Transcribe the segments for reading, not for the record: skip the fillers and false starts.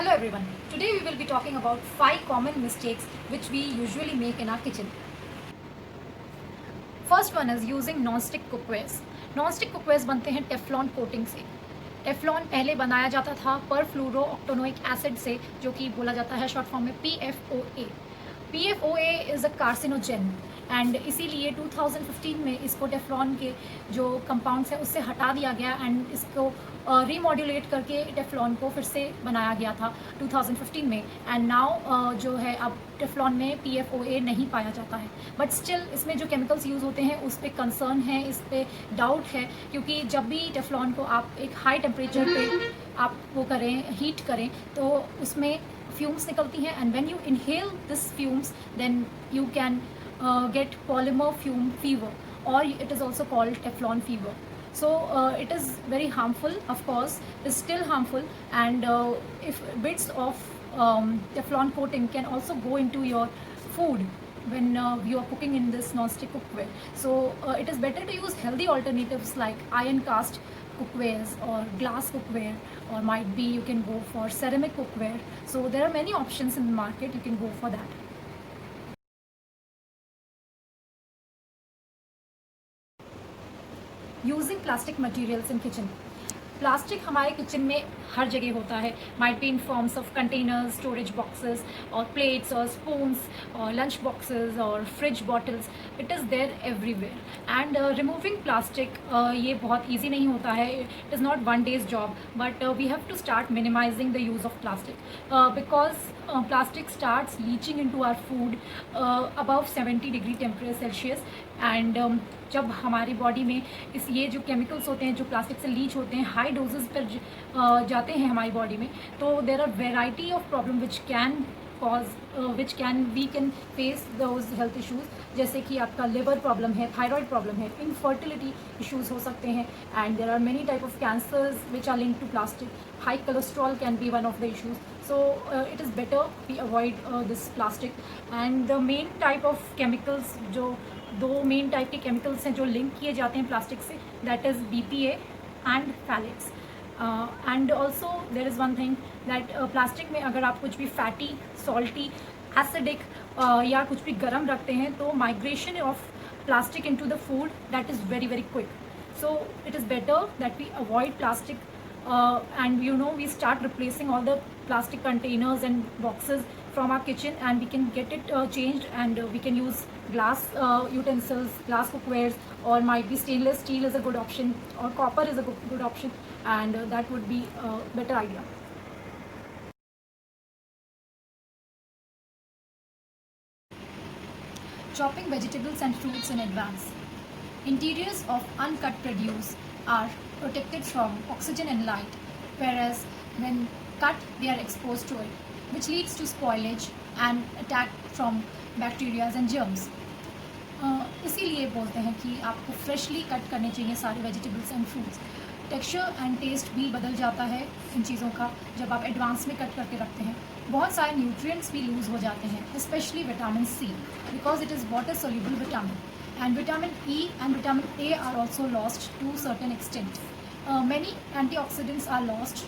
Hello everyone. Today we will be talking about 5 common mistakes which we usually make in our kitchen. First one is using non-stick cookwares. Non-stick cookwares बनते हैं Teflon coating से. Teflon पहले बनाया जाता था परफ्लूरो ऑक्टेनोइक acid से, जो कि बोला जाता है शॉर्ट फॉर्म में PFOA. PFOA is a carcinogen and इसीलिए 2015 में इसको टेफ्लॉन के जो कंपाउंड्स हैं उससे हटा दिया गया एंड इसको रीमॉड्यूलेट करके टेफ्लॉन को फिर से बनाया गया था 2015 में. एंड नाउ जो है अब टेफ्लॉन में PFOA नहीं पाया जाता है, बट स्टिल इसमें जो केमिकल्स यूज़ होते हैं उस पर कंसर्न है, इस पर डाउट है, क्योंकि जब भी टेफ्लॉन को आप एक हाई टेम्परेचर पे आप वो करें, हीट करें, तो उसमें फ्यूम्स निकलती हैं and when you inhale this fumes then you can get polymer fume fever, or it is also called Teflon fever. So it is very harmful, of course, it is still harmful, and if bits of Teflon coating can also go into your food when you are cooking in this non-stick cookware. So it is better to use healthy alternatives like iron cast cookwares or glass cookware, or might be you can go for ceramic cookware. So there are many options in the market, you can go for that. Using plastic materials in kitchen. Plastic हमारे kitchen में हर जगह होता है, might be in forms of containers, storage boxes और plates और spoons और lunch boxes और fridge bottles. It is there everywhere and removing plastic ये बहुत ईजी नहीं होता है. It is not one day's job, but we have to start minimizing the use of plastic because plastic starts leaching into our food above 70 degree temperature Celsius. And जब हमारी body में ये जो केमिकल्स होते हैं जो प्लास्टिक से Leach होते हैं हाई डोजेस पर जाते हैं हमारी बॉडी में, तो there are variety of problem which can we can face those health issues, जैसे कि आपका लिवर प्रॉब्लम है, थायराइड प्रॉब्लम है, इनफर्टिलिटी इशूज़ हो सकते हैं, and there are many type of cancers which are link to plastic. High cholesterol can be one of the issues. So it is better we avoid this plastic. And the main type of chemicals, जो दो main type के chemicals हैं जो link किए जाते हैं plastic से, that is BPA and phthalates. And also there is one thing that plastic में अगर आप कुछ भी फैटी, सॉल्टी, एसिडिक या कुछ भी गर्म रखते हैं तो migration of plastic into the food that is very very quick. So it is better that we avoid plastic, and we start replacing all the plastic containers and boxes from our kitchen, and we can get it changed, and we can use glass utensils, glass cookwares, or might be stainless steel is a good option, or copper is a good option, and that would be a better idea. Chopping vegetables and fruits in advance. Interiors of uncut produce are protected from oxygen and light, whereas when cut they are exposed to it, which leads to spoilage and attack from bacteria and germs. इसीलिए बोलते हैं कि आपको freshly cut करने चाहिए सारे vegetables and fruits. Texture and taste भी बदल जाता है इन चीज़ों का जब आप एडवांस में कट करके रखते हैं. बहुत सारे न्यूट्रिएंट्स भी लूज़ हो जाते हैं, specially vitamin C, because it is water soluble vitamin. And vitamin E and vitamin A are also lost to certain extent. Many antioxidants are lost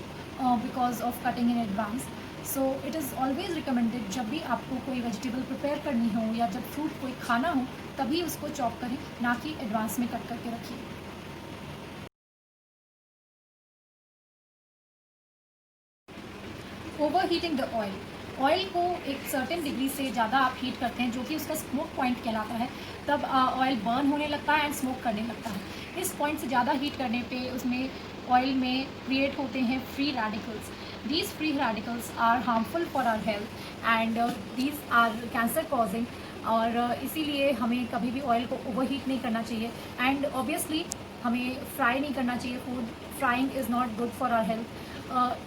because of cutting in advance. So it is always recommended जब भी आपको कोई vegetable prepare करनी हो या जब fruit कोई खाना हो तभी उसको चॉप करें, ना कि एडवांस में कट करके रखिए. Overheating the oil. ऑयल को एक सर्टेन डिग्री से ज़्यादा आप हीट करते हैं जो कि उसका स्मोक पॉइंट कहलाता है, तब ऑयल बर्न होने लगता है एंड स्मोक करने लगता है. इस पॉइंट से ज़्यादा हीट करने पे उसमें ऑयल में क्रिएट होते हैं free radicals. These free radicals are harmful for our health and these are cancer causing. और इसीलिए हमें कभी भी ऑयल को ओवरहीट नहीं करना चाहिए. एंड ऑब्वियसली हमें फ्राई नहीं करना चाहिए food. Frying is not good for our health.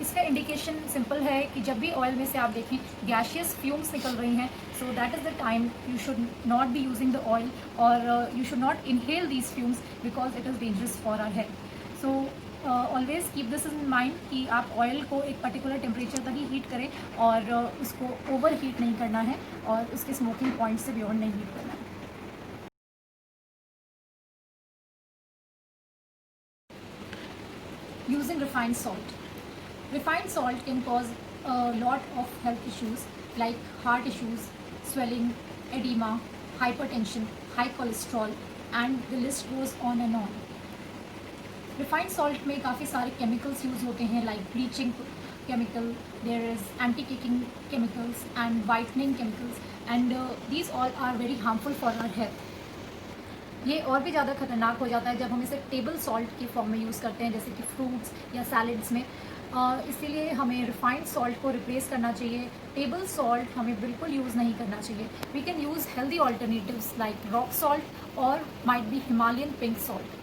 इसका इंडिकेशन सिंपल है कि जब भी ऑयल में से आप देखें गैशियस फ्यूम्स निकल रही हैं, so that is the time you should not be using the oil, और you should not inhale these fumes because it is dangerous for our health. So always keep this in mind कि आप oil को एक particular temperature तक ही heat करें और उसको over heat नहीं करना है और उसके स्मोकिंग पॉइंट से बियॉन्ड नहीं हीट करना है. Using refined salt. Refined salt can cause a lot of health issues like heart issues, swelling, edema, hypertension, high cholesterol, and the list goes on and on. Refined salt में काफ़ी सारे chemicals use होते हैं like bleaching chemical, there is anti caking chemicals and whitening chemicals, and these all are very harmful for our health. ये और भी ज़्यादा खतरनाक हो जाता है जब हम इसे टेबल सॉल्ट के फॉर्म में यूज़ करते हैं, जैसे कि फ्रूट्स या सैलड्स में। इसीलिए हमें रिफाइंड सॉल्ट को रिप्लेस करना चाहिए, टेबल सॉल्ट हमें बिल्कुल यूज़ नहीं करना चाहिए। We can use healthy alternatives like rock salt और might be Himalayan pink salt.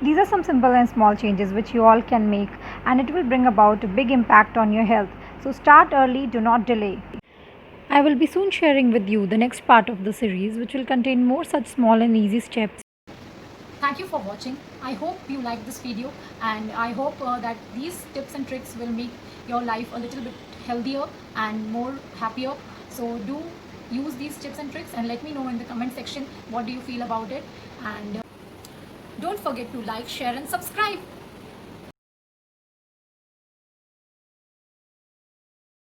These are some simple and small changes which you all can make, and it will bring about a big impact on your health. So start early, do not delay. I will be soon sharing with you the next part of the series, which will contain more such small and easy steps. Thank you for watching. I hope you like this video, and I hope that these tips and tricks will make your life a little bit healthier and more happier. So do use these tips and tricks and let me know in the comment section what do you feel about it, and don't forget to like, share and subscribe.